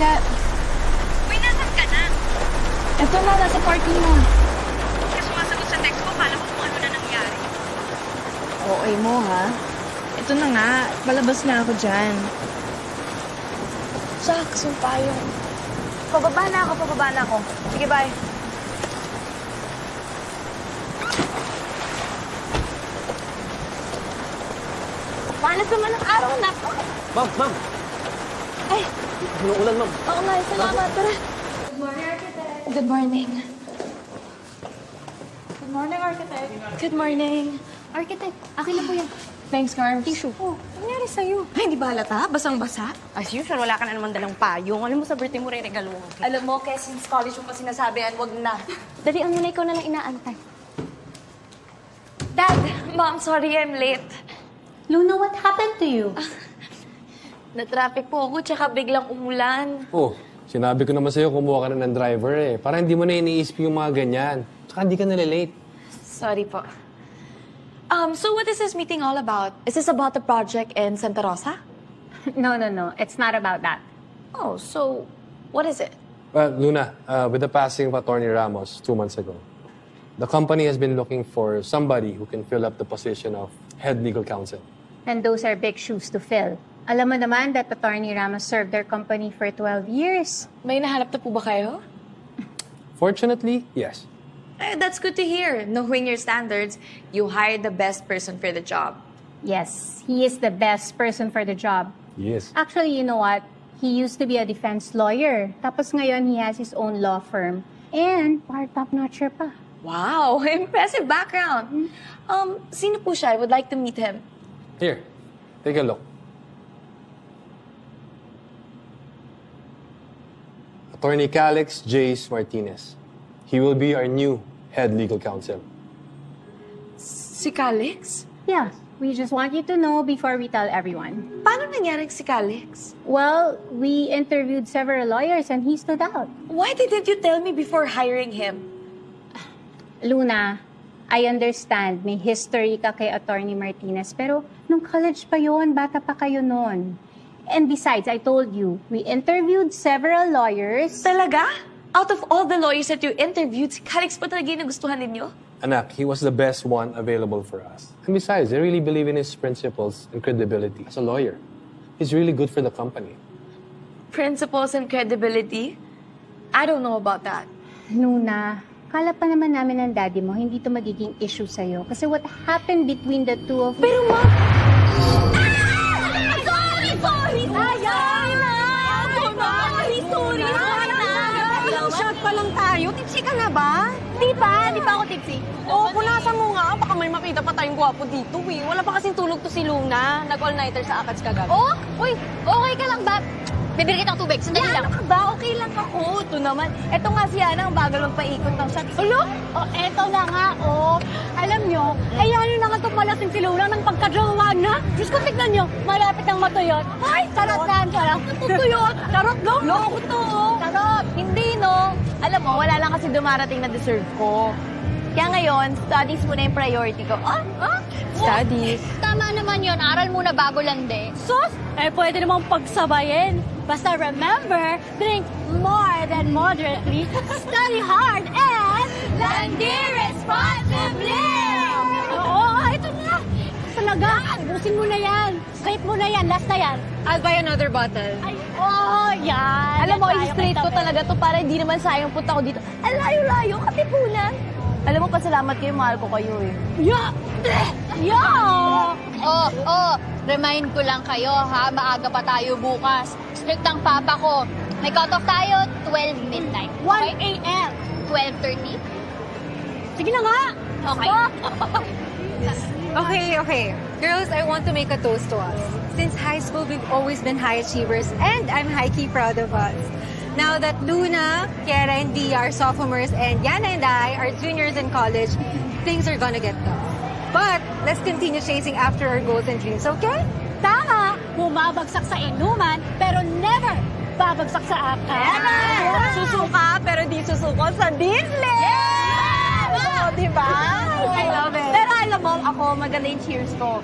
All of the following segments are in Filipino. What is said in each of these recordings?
Kat. Uy, nasan ka na? Eto na, nasa parking mo. Hindi ka sumasagot sa text ko. Kala ko kung ano na nangyari. Okay mo, ha? Ito na nga, palabas na ako dyan. Shucks, yung payong. Pababa na ako. Sige, bye. Panas naman ang araw na to. Ma'am! Ay, Ulan, ma'am. oo nga, salamat. Tara. Good morning, Architect. Good morning. Good morning, Architect. Good morning. Architect, akin na po yan. Thanks, Carm. Tissue. Oh, ano nangyari sa'yo? Ay, hindi ba halata? Basang-basa? As usual, wala ka na naman dalang payong. Alam mo, sa birthday mo, re-regalo mo. Alam mo, kaya since college mo pa sinasabi, wag na. Dali, ang muna ikaw na lang inaantay. Dad, Mom, sorry I'm late. Luna, what happened to you? Na-traffic po ako, tsaka biglang umulan. Oh, sinabi ko naman sa'yo, kumuha ka na ng driver eh. Para hindi mo na iniisip yung mga ganyan. Tsaka hindi ka nalilate. Sorry po. So what is this meeting all about? Is this about the project in Santa Rosa? No. It's not about that. Oh, so what is it? Well, Luna, with the passing of Attorney Ramos 2 months ago, the company has been looking for somebody who can fill up the position of head legal counsel. And those are big shoes to fill. Alam mo naman that Attorney Ramos served their company for 12 years. May nahanap na po ba kayo? Fortunately, yes. That's good to hear. Knowing your standards, you hired the best person for the job. Yes, he is the best person for the job. Yes. Actually, you know what? He used to be a defense lawyer. Tapos ngayon, he has his own law firm. And top-notcher pa. Wow, impressive background. Sino po siya? I would like to meet him. Here, take a look. Attorney Calix Jace Martinez. He will be our new head legal counsel. Si Calix? Yeah, we just want you to know before we tell everyone. Paano nangyari si Calix? Well, we interviewed several lawyers and he stood out. Why didn't you tell me before hiring him? Luna, I understand may history ka kay Attorney Martinez, pero nung college pa yon, bata pa kayo nun. And besides, I told you, we interviewed several lawyers. Talaga? Out of all the lawyers that you interviewed, si Calix pa talaga yung nagustuhan ninyo? Anak, he was the best one available for us. And besides, I really believe in his principles and credibility as a lawyer. He's really good for the company. Principles and credibility? I don't know about that. Luna, kala pa naman namin ng daddy mo, hindi to magiging issue sa'yo. Kasi what happened between the two of you... Pero ma... Sorry! Ayaw na! Sorry na! Ilang shot pa lang tayo. Tipsy ka na ba? Di pa ako tipsy. Oo, punasan mo nga. Baka may makita pa tayong gwapo dito eh. Wala pa kasing tulog to si Luna. Nag-all-nighter sa Akats kagabi. Oh? Uy, okay ka lang ba? Bibili kitang tubig. Sandali lang. Ano ka ba? Okay lang ako. Ito naman. Ito nga si Ana, ang bagal magpaikot ng shots. Ulo? Oh, eto na nga, oh. Alam nyo, ayanin na nga itong malasing si Luna ng pagkadrawa na. Diyos ko, tignan nyo, malapit ang matuyot. Ay, charot yan, charot. Tutuyot. Charot, no? Loko to, oh. Charot. Hindi, no? Alam mo, wala lang kasi dumarating na deserve ko. Kaya ngayon, studies muna yung priority ko. Studies. Tama naman yon, aral muna bago landi. Sus, pwede namang pagsabayin. Basta remember, drink more than moderately, study hard, and landi responsibly! Oo, ito na. Talaga, ubusin mo na yan. Straight mo na yan, last na yan. I'll buy another bottle. Ay, yan. Alam mo, Tayo, i-straight ko tayo. talaga to para hindi naman sayang punta ko dito. Ang layo-layo, katipunan. Alam mo, pasalamat kayo, mahal ko kayo eh. Yeah! Yeah! Remind ko lang kayo ha, maaga pa tayo bukas. Strict ang papa ko. May cut-off tayo, 12 midnight. 1 a.m. 12:30? Sige na nga. Okay. Okay. Girls, I want to make a toast to us. Since high school, we've always been high achievers, and I'm high-key proud of us. Now that Luna, Kiera, and Dee are sophomores, and Yana and I are juniors in college, things are gonna get tough. But let's continue chasing after our goals and dreams, okay? Tama, bumabagsak sa inuman, pero never babagsak sa akal. Susuka, pero di susuko sa Disney! Yeah! Diba? I love it. Pero alam mo, ako, maganda yung cheers ko.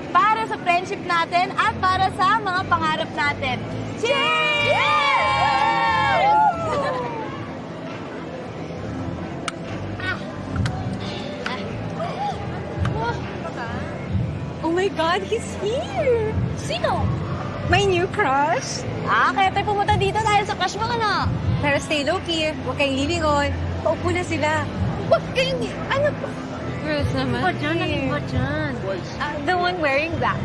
Para sa friendship natin at para sa mga pangarap natin. Cheers! my God, he's here! Sino? My new crush! Kaya tayo pumunta dito dahil sa crush mo ka na. Pero stay low-key, huwag kayong lilingon. Paupo na sila. Huwag kayong... Ano ba? Girls naman. Iba dyan, iba dyan. The one wearing black.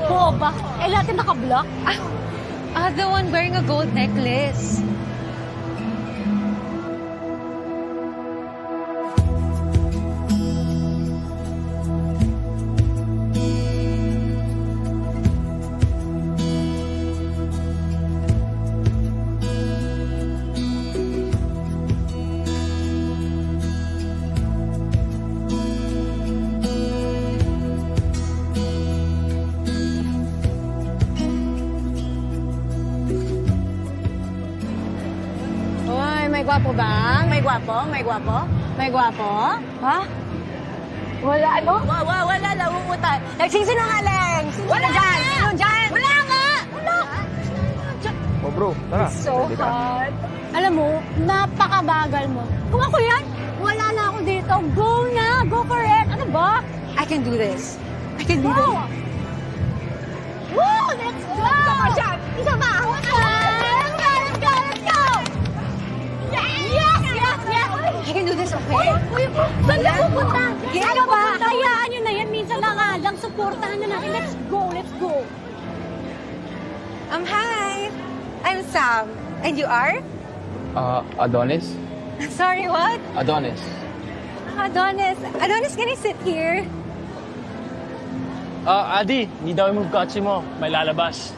Boba. Eh, lahat yung naka-block. The one wearing a gold necklace. Uy, may gwapo ba? May gwapo? May gwapo? May gwapo? Ha? Wala, ano? Wala lang, umutan. Nagsisinungaling! Wala dyan! Sino dyan? Wala nga! Wala! Oh bro, tara. So hot. Alam mo, napakabagal mo. Kung ako yan, wala na ako dito. Go na! Go for it! Ano ba? I can do this. I can do this. Go! Woo! Let's go! Isa pa! Let's go! Let's go! Let's go! Let's go! Yes! Yes! Yes! I can do this, okay? Uy, saan ka pupunta? Yes, Ano ba? pupunta. Hayaan nyo na yan. Minsan na nga lang. Supportahan na natin. Let's go! Let's go! Hi. I'm Sam. And you are? Adonis? Sorry, what? Adonis. Adonis. Adonis, can I sit here? Adi, hindi daw yung kotse mo. May lalabas.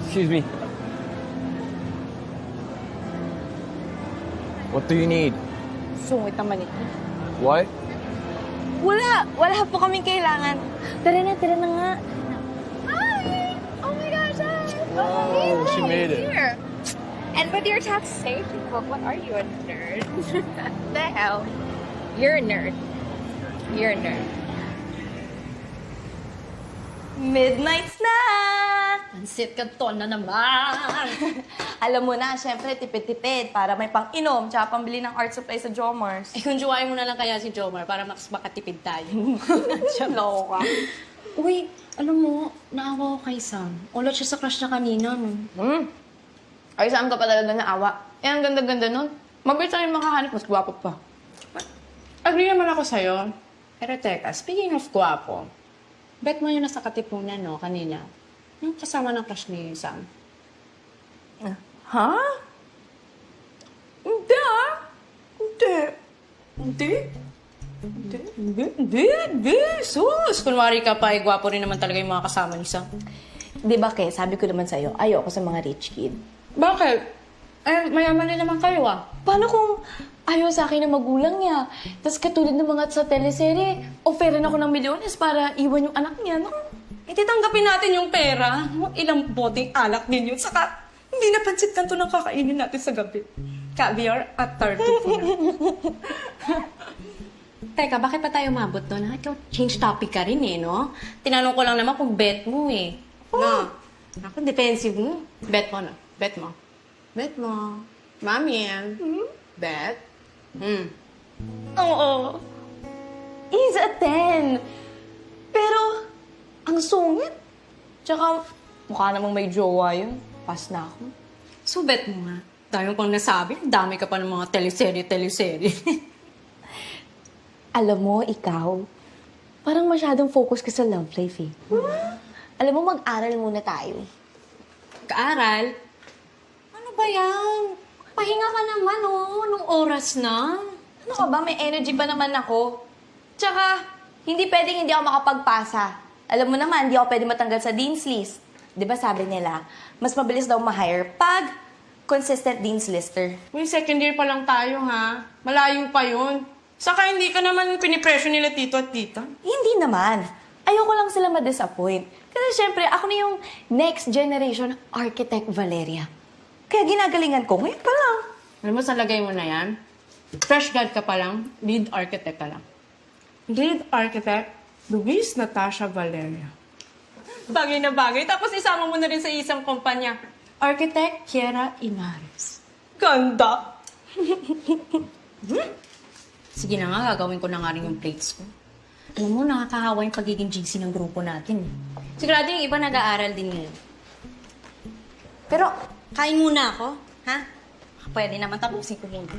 Excuse me. What do you need? Sungit naman ito. What? Wala po kaming kailangan. Tara na nga. Hi! Oh my gosh, hi! Oh, she made it. Here. And with your taxation book, what are you, a nerd? The hell? You're a nerd. You're a nerd. Midnight snack! Pansit Canton na naman! Alam mo na, syempre, tipid-tipid para may pang-inom tsaka pambili ng art supply sa Jomars. Eh, kung jowain mo na lang kaya si Jomar para mas makatipid tayo. Loko ka. Uy, alam mo, naawa ko kay Sam. Ulat siya sa crush niya kanina, no? Ay, saan ka pa talaga naawa? Eh, ang ganda-ganda nun. Mabilis na yung makahanap, mas gwapo pa. Agree naman ako sa'yo. Pero teka, speaking of gwapo, bet mo yun nasa katipunan, no, kanina. Yung kasama ng crush ni Sam. Ha? Hindi ah. Hindi. Sus! Kunwari ka pa, gwapo rin naman talaga yung mga kasama ni Sam. Di ba, Ke, sabi ko naman sa'yo, ayoko sa mga rich kid. Bakit? Eh, mayaman din naman kayo, ah. Paano kung ayaw sa akin ng magulang niya? Tapos katulad ng mga sa teleserye, offeran ako ng milyones para iwan yung anak niya, no? Ititanggapin natin yung pera. Ilang boteng alak din yun. Saka, hindi na pansit kanto ng kakainin natin sa gabi. Caviar at tartufo. Teka, bakit pa tayo mabot doon? Ha? Ikaw, change topic ka rin eh, no? Tinanong ko lang naman kung bet mo eh. No. Ako, defensive mo. Bet mo na. Bet mo. Bet mo. Mami yan. Bet? Oo. He's a 10. Pero, ang sungit. Tsaka, mukha namang may jowa yun. Pass na ako. So, bet mo nga. Dami pang nasabi. Dami ka pa ng mga teleserye. Alam mo, ikaw, parang masyadong focus ka sa love life eh. Alam mo, mag-aral muna tayo. Kaaral? Ano ba yan? Pahinga ka naman, oh. Nung oras na. Ano ka ba? May energy pa naman ako. Tsaka, hindi pwedeng hindi ako makapagpasa. Alam mo naman, hindi ako pwede matanggal sa Dean's List. Di ba sabi nila, mas mabilis daw ma-hire pag consistent Dean's Lister. Uy, second year pa lang tayo, ha? Malayo pa yun. Saka hindi ka naman pinipresyo nila tito at tita. Hindi naman. Ayoko lang sila ma-disappoint. Kasi syempre, ako na yung next generation architect Valeria. Kaya ginagalingan ko, ngayon pa lang. Alam mo, sa lagay mo na yan, fresh grad ka pa lang, lead architect ka lang. Lead architect, Luis Natasha Valeria. Bagay na bagay. Tapos isama mo na rin sa isang kumpanya. Architect Kiera Inares. Ganda! Sige na nga, gagawin ko na nga rin yung plates ko. Alam mo, nakakahawa yung pagiging GC ng grupo natin. Sigurado yung iba nag-aaral din ngayon. Pero, kain muna ako, ha? Pwede naman tapusin ko muna.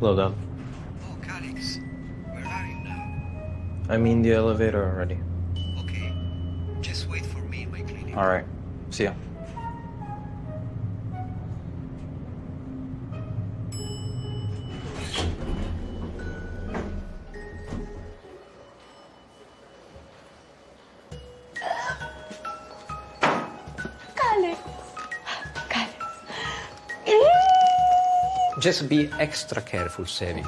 Hello, love. Oh, Calix, where are you now? I'm in the elevator already. Okay, just wait for me in my clinic. All right. See ya. Just be extra careful, Sevi.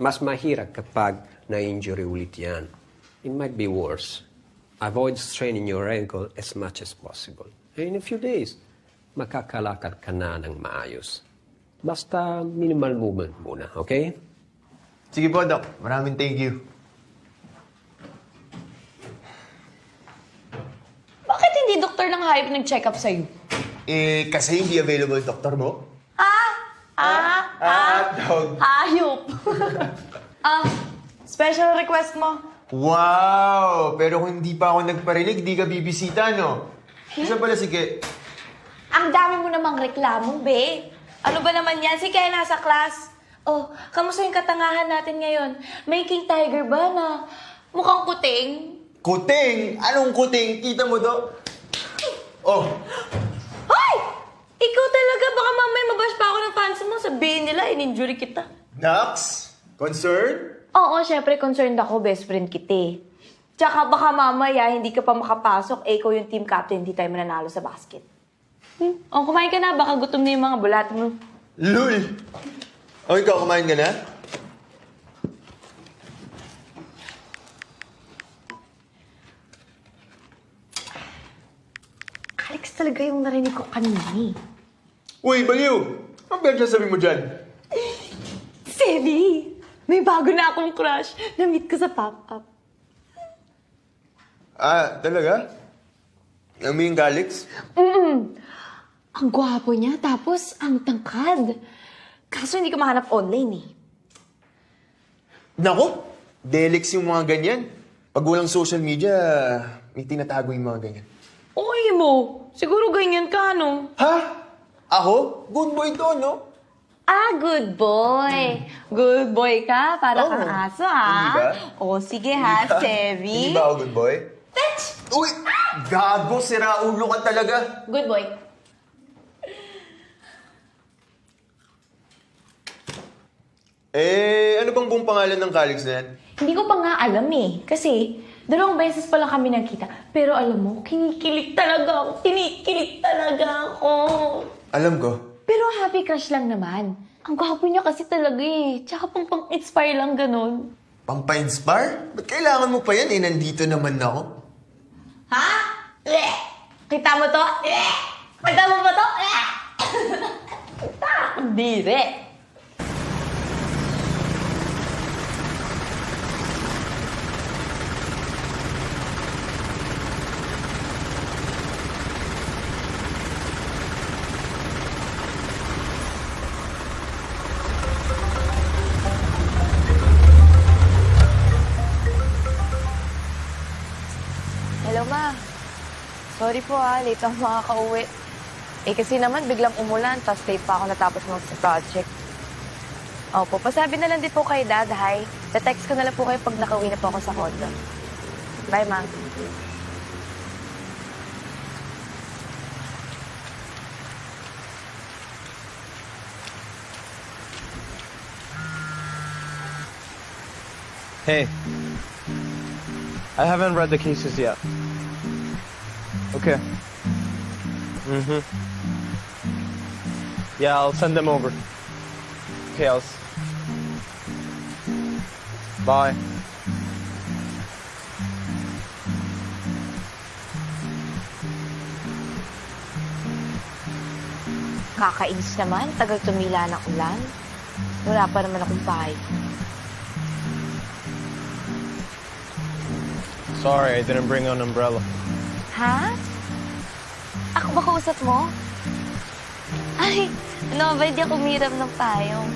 Mas mahirap kapag na-injury ulit yan. It might be worse. Avoid straining your ankle as much as possible. And in a few days, makakalakad ka na ng maayos. Basta minimal movement muna, okay? Sige po, Doc. Maraming thank you. Bakit hindi doktor ng hayop nag-check up sa'yo? Kasi hindi available doktor mo? Dog. Hayop! Special request mo. Wow! Pero kung hindi pa ako nagparinig, di ka bibisita, no? Isa pala, sige. Ang dami mo namang reklamo, be. Ano ba naman yan? Si Kaya nasa class. Oh, kamusta yung katangahan natin ngayon? May King Tiger ba na mukhang kuting? Kuting? Anong kuting? Kita mo to? Oh, Hoy! Ikaw talaga, baka mamaya mabash pa ako ng fans mo. Sabihin nila, in-injury kita. Nax? Concern? Oo, syempre concerned ako, best friend kita. Tsaka baka mamaya, hindi ka pa makapasok, ikaw yung team captain, hindi tayo mananalo sa basket. Oh, kumain ka na, baka gutom na yung mga bulat mo. Lul! Oh, ikaw, kumain ka na? Alex talaga yung narinig ko kanina eh. Uy, baliw! Ang sabi mo dyan? Sevi! May bago na akong crush. Na-meet ko sa pop-up. Talaga? Alam mo yung Calix? Ang gwapo niya, tapos ang tangkad. Kaso hindi ko mahanap online eh. Nako! Delix yung mga ganyan. Pag walang social media, may tinatago yung mga ganyan. Okay mo. Siguro ganyan ka, no? Ha? Ako? Good boy to, no? Good boy. Good boy ka, para Oo. kang aso, ha? Hindi ba? O, sige ha, Sevi. Hindi ba ako good boy? Fetch! Uy! Gago, sira ulo ka talaga. Good boy. Ano bang buong pangalan ng Calix na yan? Hindi ko pa nga alam eh. Kasi, 2 beses pa lang kami nagkita. Pero alam mo, kinikilig talaga ako. Kinikilig talaga ako. Alam ko. Pero happy crush lang naman. Ang gwapo niya kasi talaga eh. Tsaka pang-inspire lang ganun. Pampa-inspire? Ba't kailangan mo pa yan? Nandito naman ako. Ha? Kita mo to? Kita mo ba to? Dire. Hello, Ma. Sorry po late ako makakauwi. Kasi naman biglang umulan, tapos late pa ako natapos mag-project. Opo, pasabi na lang din po kay Dad, hi. Te-text ko na lang po kayo pag nakauwi na po ako sa condo. Bye, Ma'am. Hey. I haven't read the cases yet. Okay. Mm-hmm. Yeah, I'll send them over. Okay, Bye. Kakainis naman, tagal tumila ng ulan. Wala pa naman akong bahay. Sorry, I didn't bring an umbrella. Ha? Ako ba kausap mo? Ay, ano ba, hindi ako umiram ng payong.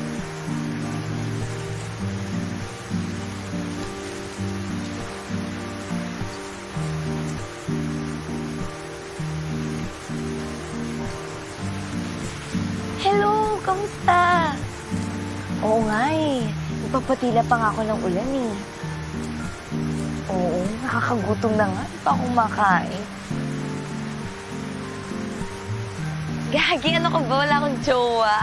Hello, kamusta? Oo nga eh. Nagpapatila pa nga ako ng ulan eh. Oo, nakakagutom na nga. Di pa ako makain. Gagi, ano ka ba? Wala akong jowa.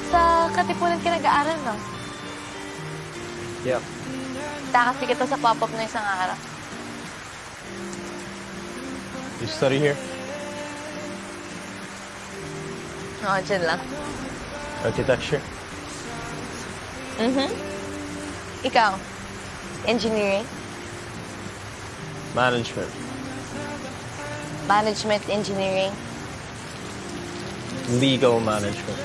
Sa Katipunan ka nag-aaral, no? Yep. Takas kita sa pop-up na isang araw. You study here? Oo, dyan lang. Architecture? Mhm. Ikaw? Engineering? Management. Management engineering? Legal management.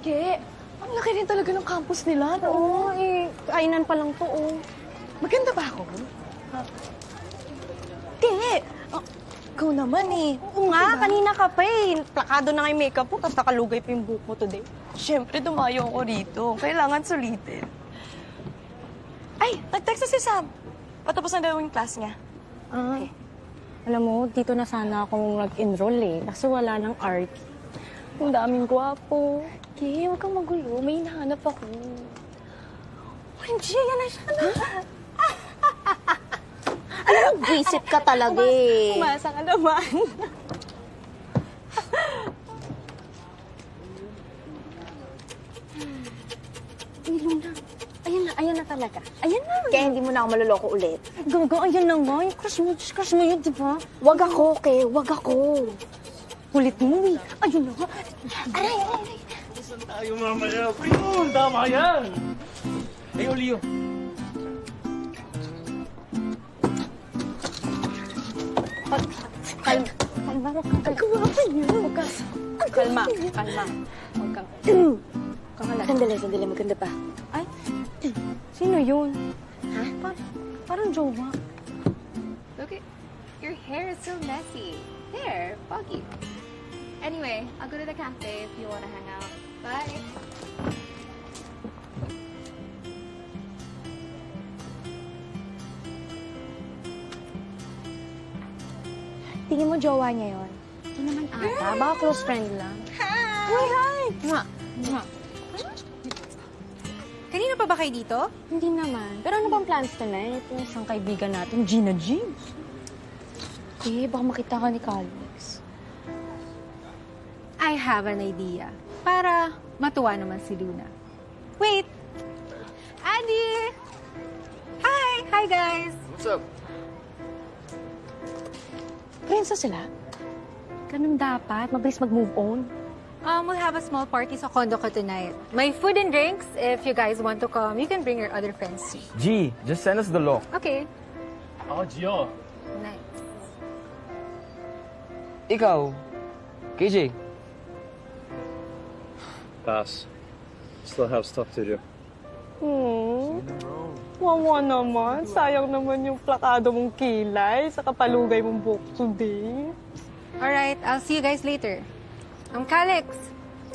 Ke, ang laki rin talaga ng campus nila, no? Oo, eh, kainan pa lang to, oh. Maganda ba ako? Ke! Ikaw naman eh. Oo nga, kanina ka pa eh. Plakado na nga yung makeup mo, tapos nakalugay pa yung buhok mo today. Siyempre, dumayo ako rito. Kailangan sulitin. Ay, nag-text na si Sam. Patapos na daw yung class niya. Ah, alam mo, dito na sana ako mag-enroll eh. Kasi wala ng art. Ang daming gwapo. Ke, huwag kang magulo. May hinahanap ako. OMG, yan na siya. Alam mo, visit ka talaga eh. Umasa ka naman. Ay, Luna. Ayan na talaga. Ayan na. Kaya hindi mo na ako maluloko ulit. Gaga, ayan na nga. Yung crush mo yun, di ba? Wag ako, Ke. Wag ako. Kulit mo eh. Ayun na nga. Aray. Tayo mamaya. Ayun, tama yan. Hey, Leo. Kalma mo. Kalma. Kalma. Kalma. Huwag kang... Sandali, maganda pa. Ay, sino yun? Ha? Parang jowa. Look at your hair is so messy. There, foggy. Anyway, I'll go to the cafe if you want to hang out. Bye. Tingin mo jowa niya yun? Ito naman ata. Baka close friend lang. Kanina pa ba kayo dito? Hindi naman. Pero ano bang plans tonight? Yung isang kaibigan natin, Gina James. Baka makita ka ni Calix. I have an idea. Para matuwa naman si Luna. Wait! Andy! Hi! Hi, guys! What's up? Friends na sila? Ganun dapat. Mabilis mag-move on. We'll have a small party sa condo ko tonight. May food and drinks. If you guys want to come, you can bring your other friends too. G, just send us the look. Okay. Ako, Gio. Nice. Ikaw, KJ. Pass. Still have stuff to do. Wawa naman. Sayang naman yung plakado mong kilay sa kapalugay mong book today. Alright, I'll see you guys later. Calix,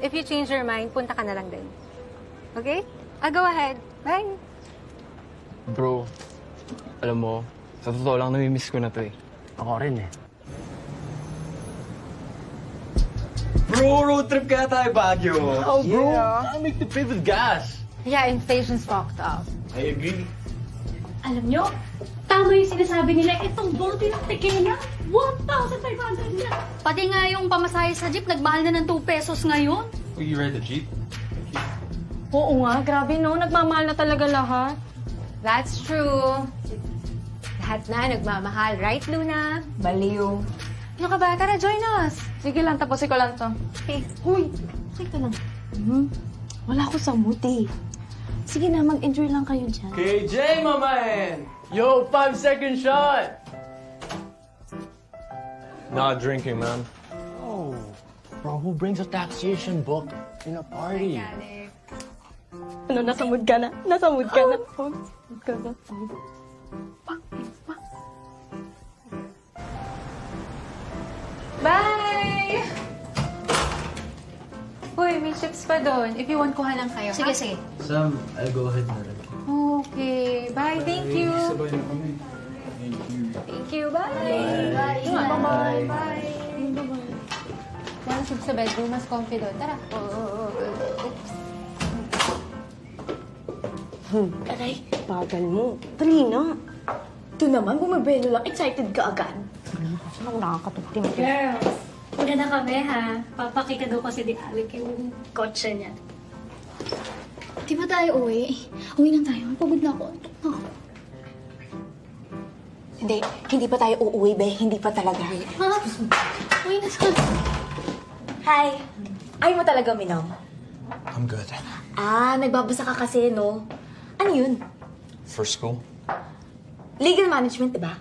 if you change your mind, punta ka na lang din. Okay? I'll go ahead. Bye! Bro, alam mo, sa totoo lang namimiss ko na to eh. Ako rin eh. Bro, road trip kaya tayo Baguio. Oh, bro. I'll make the pay with gas. Yeah, inflation's fucked up. I agree. Alam nyo, tama yung sinasabi nila, itong bote ng tequila, 1,500 na. Pati nga yung pamasahe sa jeep, nagmahal na ng 2 pesos ngayon. Will you ride the Jeep? Oo nga, grabe no. Nagmamahal na talaga lahat. That's true. Lahat na nagmamahal, right, Luna? Baliw. Ano ka ba? Tara, join us. Sige lang, tapusin ko lang to. Okay. Uy, teka lang. Wala ko sa mood eh. Sige na, mag-enjoy lang kayo dyan. KJ, my man! Yo, 5-second shot! Not drinking, man. Oh, bro, who brings a taxation book in a party? Ano, nasa mood ka na? Nasa mood ka na? Mood ka na. Bye! Uy, may chips pa doon. If you want, kuha lang kayo, Sige, ha? sige. Sam, I'll go ahead na rin. Okay. Bye. Thank you. Thank you. Bye. Bye. Bye. Bye. Once sa bedroom, mas comfy doon. Tara. Oops. Aray, bagal mo. Dali na. Ito naman, bumibelo lang. Excited ka agad. Saan ako nakakatuting? Girls, una na kami ha. Papakita daw kasi di Alec yung kotse niya. Di ba tayo uwi? Uwi na tayo. Pagod na ako. Antok na ako. Hindi pa tayo uuwi, be. Hindi pa talaga. Ha? Uwi na sa... Hi! Ayaw mo talaga minom? I'm good. Nagbabasa ka kasi, no? Ano yun? For school? Legal management, di ba?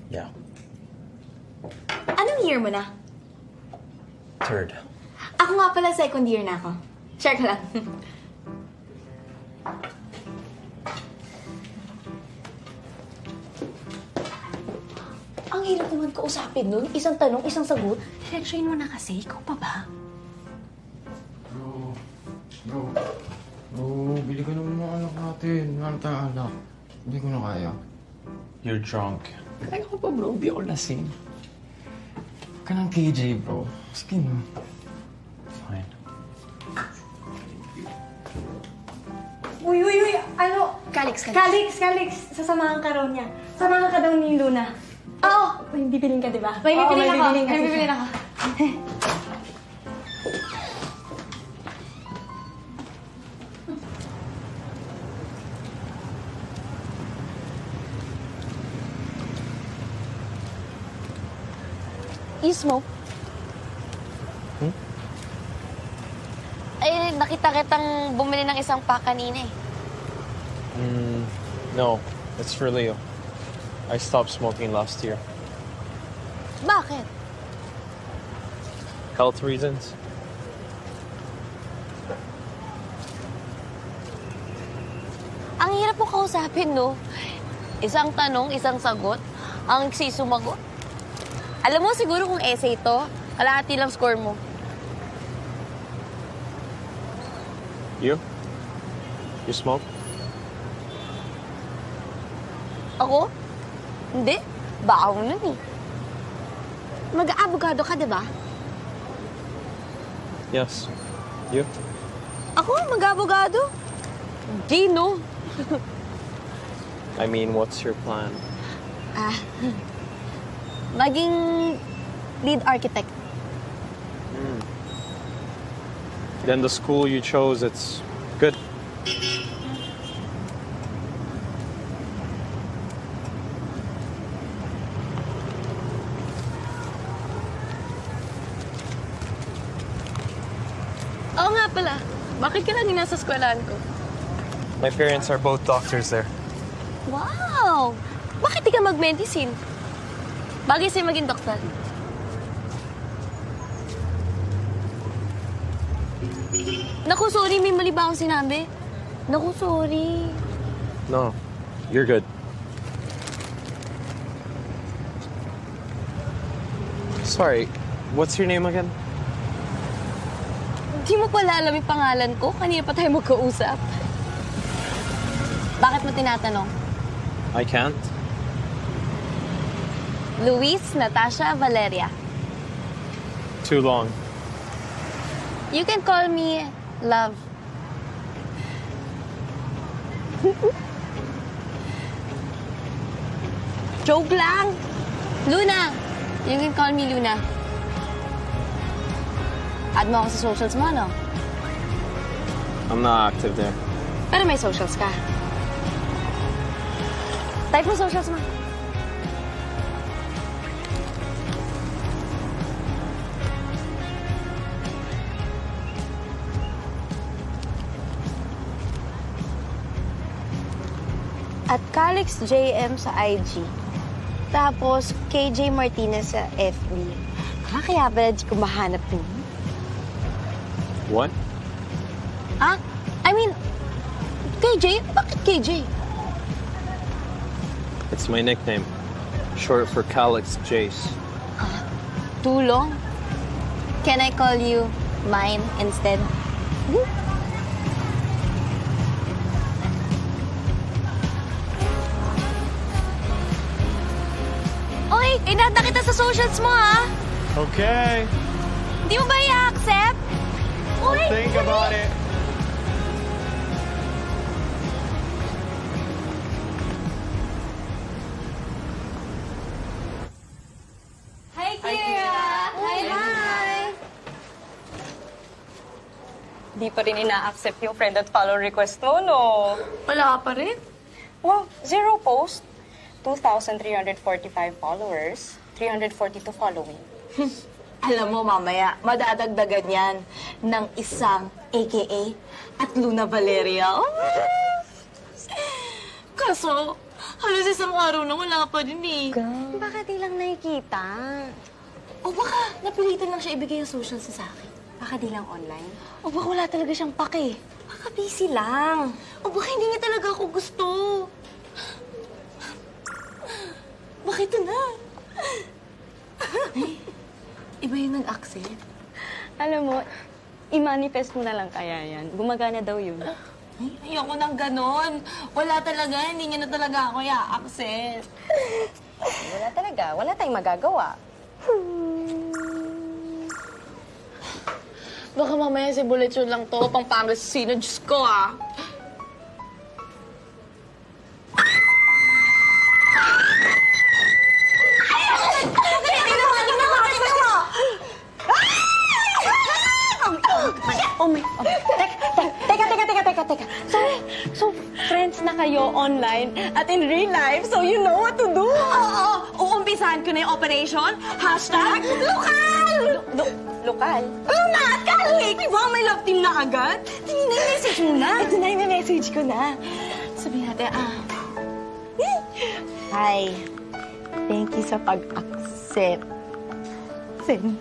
Yeah. Anong year mo na? 3rd. Ako nga pala, second year na ako. Share ka lang. Ang hirap naman kausapin nun. Isang tanong, isang sagot. Diretsuin mo na kasi. Ikaw pa ba? Bro, bili ka naman ng anak natin. Wala na tayong anak. Hindi ko na kaya. You're drunk. Kaya ko pa, bro. Di ako lasing. Ka ng KJ, bro. Sige na. Fine. Uy! Ano? Calix. Calix! Sasamahan ka raw niya. Samahan ka daw ni Luna. Oo! May bibilin ka, di ba? May bibilin ako. May May bibilin ako. You smoke? Ay, nakita kitang bumili ng isang pack kanina eh. No, it's for Leo. I stopped smoking last year. Bakit? Health reasons. hirap mo kausapin, no? Isang tanong, isang sagot. Ang sumagot. Alam mo, siguro kung essay to, kalahati lang score mo. You? You smoke? Ako? Hindi. Baka mo nun eh. Mag-abogado ka, di ba? Yes. You? Ako, mag-abogado. Hindi, no? I mean, what's your plan? Maging lead architect. Then the school you chose, it's good. Oo nga pala. Bakit ka lang nasa eskwelahan ko? My parents are both doctors there. Wow! Bakit di ka mag-medicine? Bagay sa'yo maging doktor. Naku, sorry. May mali ba akong sinabi? Naku, sorry. No, you're good. Sorry, what's your name again? Di mo pala alam yung pangalan ko? Kanina pa tayo magkausap. Bakit mo tinatanong? I can't. Luis Natasha Valeria. Too long. You can call me Love. Joke lang. Luna. You can call me Luna. Add mo ako sa socials mo, no? I'm not active there. Pero may socials ka. Type mo socials mo. At Calix JM sa IG. Tapos KJ Martinez sa FB. Kaya pala di ko mahanap mo. What? Ah? I mean, KJ? Bakit KJ? It's my nickname. Short for Calix Jace. Too long? Can I call you mine instead? Oy, inata kita sa socials mo, ha? Okay. Hindi mo ba i-accept? Uy, Think about it. Hi, Kira! Hi! Di pa rin ina-accept yung friend at follow request mo, no? Wala ka pa rin? Wow, 0 post, 2,345 followers, 342 following. Alam mo, mamaya, madadagdagan yan ng isang AKA at Luna Valeria. Oh. Kaso, halos isang araw na wala pa din eh. Bakit di lang nakikita? O baka napilitan lang siya ibigay ang social sa akin. Baka di lang online? O baka wala talaga siyang pake. Baka busy lang. O baka hindi niya talaga ako gusto. Baka ito na. Iba yung nag-accept. Alam mo, i-manifest mo na lang kaya yan. Gumagana daw yun. Ay, ayoko nang ganon. Wala talaga, hindi niya na talaga ako i-accept. Wala talaga. Wala tayong magagawa. Baka mamaya si Bulletyo lang to, pang Pangasinan. Diyos ko, ah. Oh my... Oh. Teka. So, friends na kayo online at in real life, so you know what to do. Oo, uumpisahan ko na yung operation. Hashtag lokal! Lokal? Oo na, Kalik! Di ba may love team na agad? Tingin na yung message mo na. Ito na yung message ko na. Sabihin natin, Hi. Thank you sa pag-accept. Send.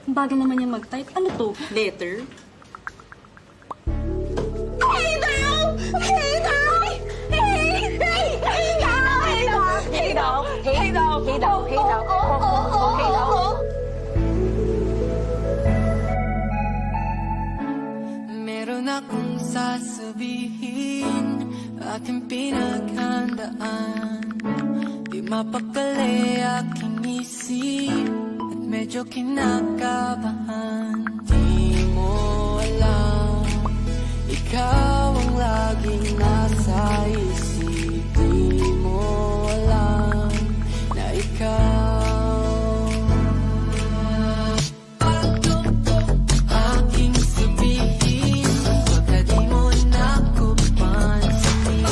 Bagal naman niya mag-type. Ano to? Letter? Hey girl! Hey girl! Hey! Hey! Hey girl! Hey girl! Hey girl! Hey girl! Hey girl! Hey girl! Hey girl! Meron akong sasabihin, aking pinaghandaan. Di mapakali aking isip, at medyo kinakabahan. Di mo alam, ikaw ang laging nasa isip. Di mo alam na ikaw aking sabihin, baka di mo nakupansin.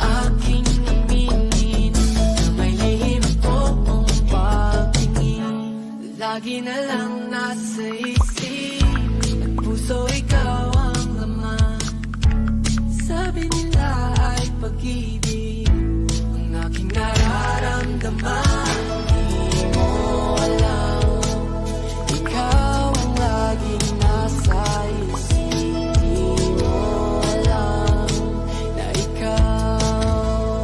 Aking aminin na may lihim akong pagtingin. Lagi na lang nasa isip at puso, ikaw ang laman. Sabi nila ay pag-ibig ang aking nararamdaman. Di mo alam, ikaw ang laging nasa isip. Di mo alam na ikaw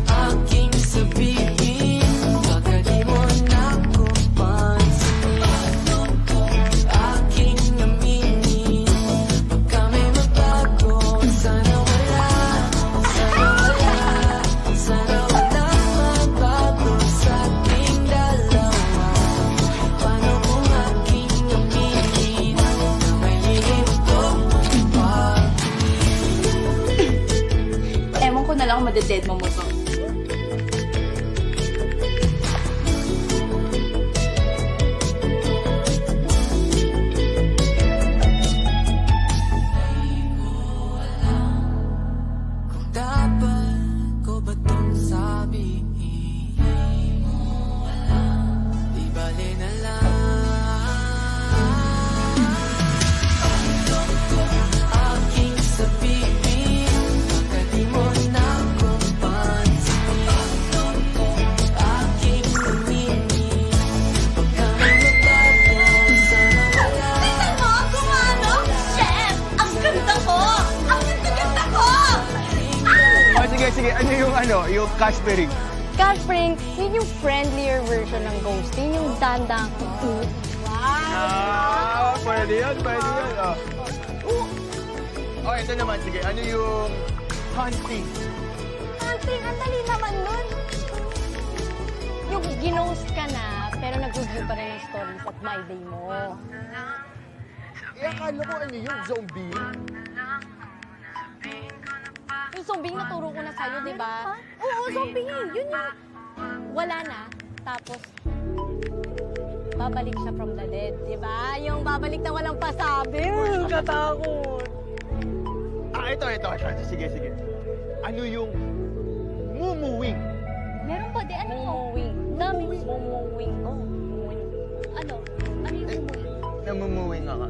aking sabihin, baka di mo nakupansin. Aking aminin, baka may mabago. Sana wala, sana wala, sana wala magbago sa ating dalawa. Paano kung aking aminin na may lihim akong pagtingin? Ewan ko na lang kung madeded mo to. Kung dapat ko ba itong sabihin? Di mo alam, di bale na lang. Aking sabihin, baka di mo nakupansin. Aking aminin, baka may mabago. Sana wala. Tingnan mo kung ano! Chef! Ang ganda ko! Ang ganda ko! Oh, sige. Ano yung Caspering? Caspering, yun yung friendlier version ng ghosting. Yung dandang. Pwede yan. Oh, ito naman. Sige, ano yung hunting? Hunting, ang dali naman nun. Yung ginost ka na, pero nag-review pa rin yung stories at my day mo. Akala ko ano yung zombie? Yung zombie naturo ko na sa'yo, di ba? Oo, zombie. Yun yung wala na. Tapos, babalik siya from the dead, di ba? Yung babalik na walang pasabi. Katakot. Ito. Sige. Ano yung mumuwing? Meron pa, di ano? Mumuwing. Mumuwing. Mumuwing. Oh, mumuwing. Ano? Ano yung mumuwing? Namumuwing ako.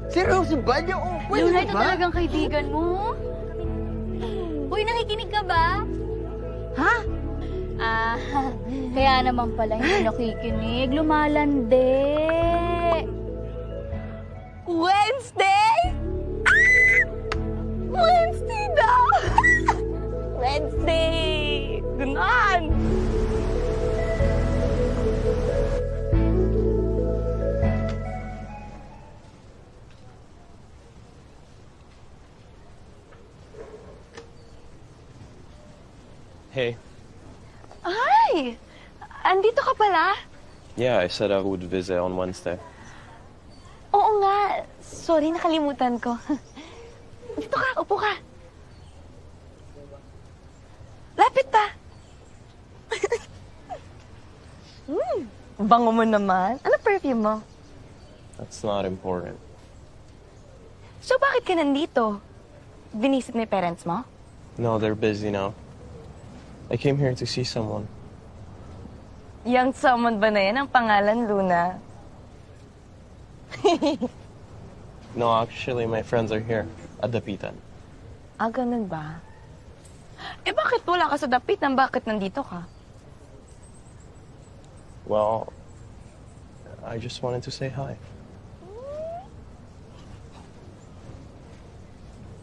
Seryoso ba niyo? Oh, pwede Luna, ba? ito talagang kaibigan mo? Uy, nakikinig ka ba? Ha? Kaya naman pala hindi nakikinig. Lumalandi. Wednesday? Wednesday daw! Wednesday! Ganon! Hey. Hi! Andito ka pala? Yeah, I said I would visit on Wednesday. Oo nga. Sorry, nakalimutan ko. Dito ka, upo ka. Lapit pa. Bango mo naman. Ano perfume mo? That's not important. So, bakit ka nandito? Binisit mo yung parents mo? No, they're busy now. I came here to see someone. Yang someone ba na yan ang pangalan, Luna? No, actually, my friends are here at Dapitan. Ah, ganun ba? Eh, bakit wala ka sa dapitan? Bakit nandito ka? Well, I just wanted to say hi.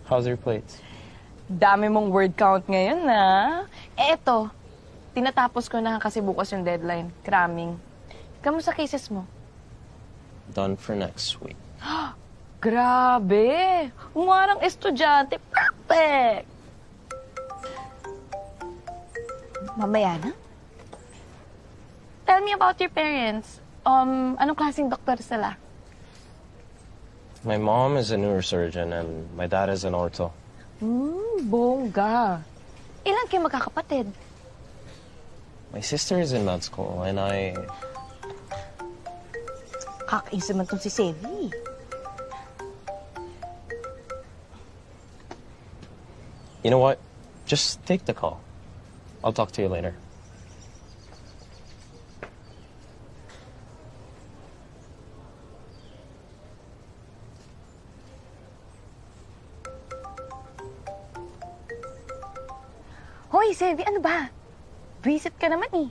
How's your plates? Dami mong word count ngayon, na. Eh, eto. Tinatapos ko na kasi bukas yung deadline. Cramming. Kamusta cases mo? Done for next week. Grabe! Umarang estudyante. Perfect! Mamaya na? Tell me about your parents. Anong klaseng doktor sila? My mom is a neurosurgeon and my dad is an ortho. Bongga. Ilan kayo magkakapatid? My sister is in med school and I... Kakaisa man tong si Sevi. You know what? Just take the call. I'll talk to you later. Hoy, Sevi, ano ba? Visit ka naman eh.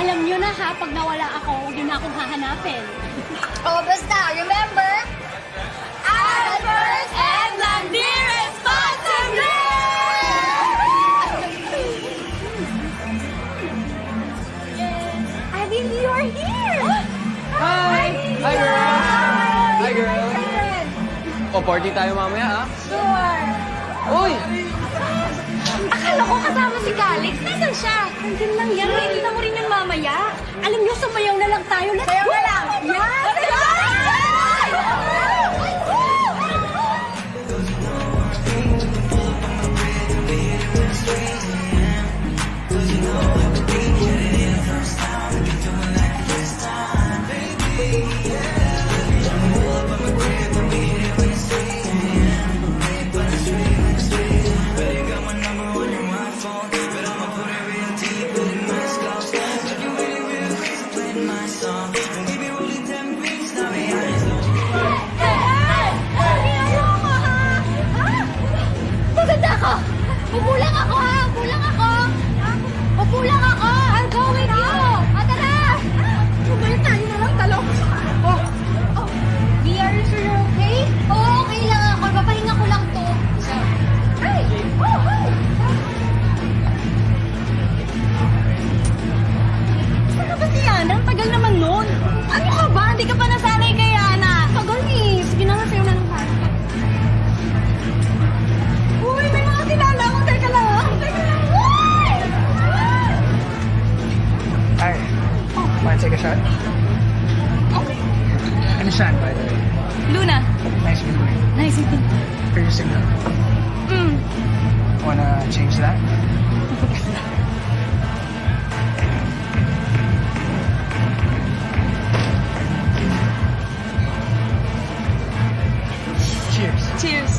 Alam nyo na ha, pag nawala ako, huwag nyo na akong hahanapin. Oh, basta, remember? Albert and Landy responsibly! I mean, you're here! Hi! Hi, girls! Hi, girls! O, party tayo mamaya, ha? Sure! Uy! Akala ko kasama si Calix. Nasaan siya? Nandun lang yan. Makikita mo rin yan mamaya. Alam nyo, sumayaw na lang tayo. Let's Sayaw go! na lang. Yan! Maganda ako! Upo lang ako, ha? Upo lang ako! Upo lang ako! I'll go with you! Tara! Tumayo tayo na lang, talong. Oh, Bea, are you sure you're okay? Oo, okay lang ako. Papahinga ko lang to. Hey! Oh, hey! Saan ka ba si Yana? Ang tagal naman nun. Ano ka ba? Hindi ka pa nasanay kay Yana. Tagal eh. Sige na, sayo na lang tayo. Uy, may mga kilala akong. Teka lang, ha? Teka lang. Uy! Hi. Want to take a shot? Okay. Ano saan, by the way? Luna. Nice meeting you. Nice meeting you. Here's your signal. Wanna change that? Cheers. Cheers.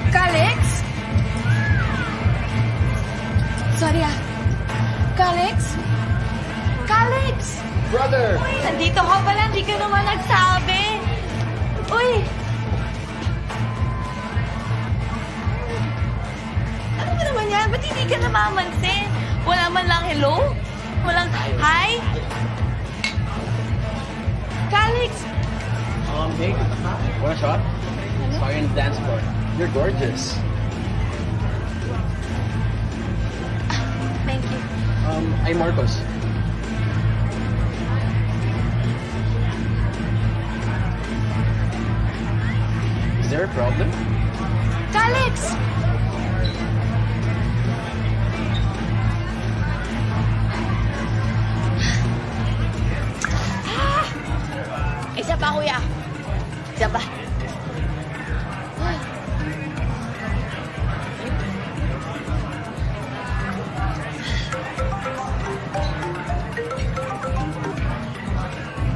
Calix? Sorry ah. Calix? Calix! Brother! Uy, nandito ka pala. Hindi ka naman nagsabi. Uy! Ano ba naman yan? Ba't hindi ka namamansin? Wala man lang hello? Walang hi? Calix! Hey, want a shot? Saw you in the dance floor. You're gorgeous. Thank you. I'm Marcos. Is there a problem? Calix! Isa pa, kuya. Isa pa.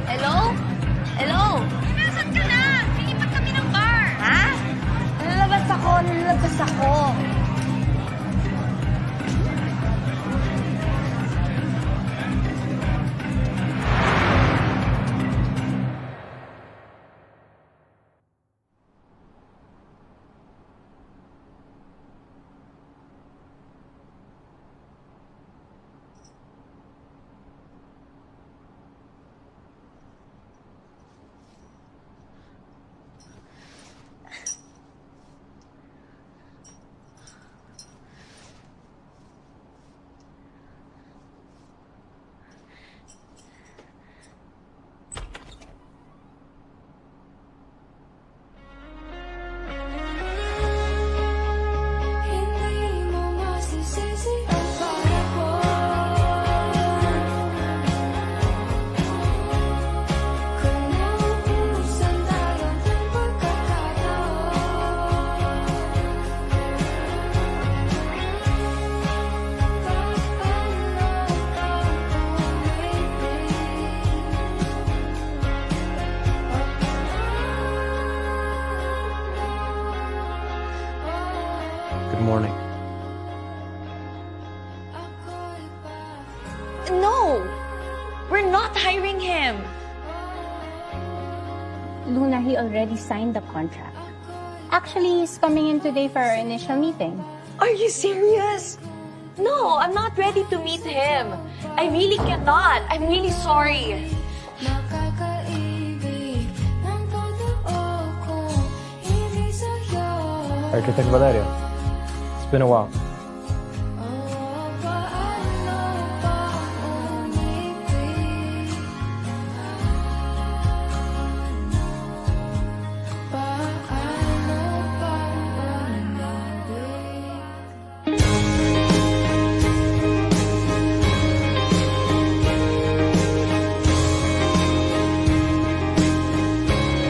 Hello? Hello? Nasaan ka na? Lilipat kami ng bar. Ha? Nalalabas ako. Hindi mo masisisi ang kahapon. Kung naubusan tayo ng pagkakataon, Good morning. No! We're not hiring him. Luna, he already signed the contract. Actually, he's coming in today for our initial meeting. Are you serious? No, I'm not ready to meet him. I really cannot. I'm really sorry. nakakaibig ng totoo ko, hindi sa'yo. Architect Valerio, it's been a while.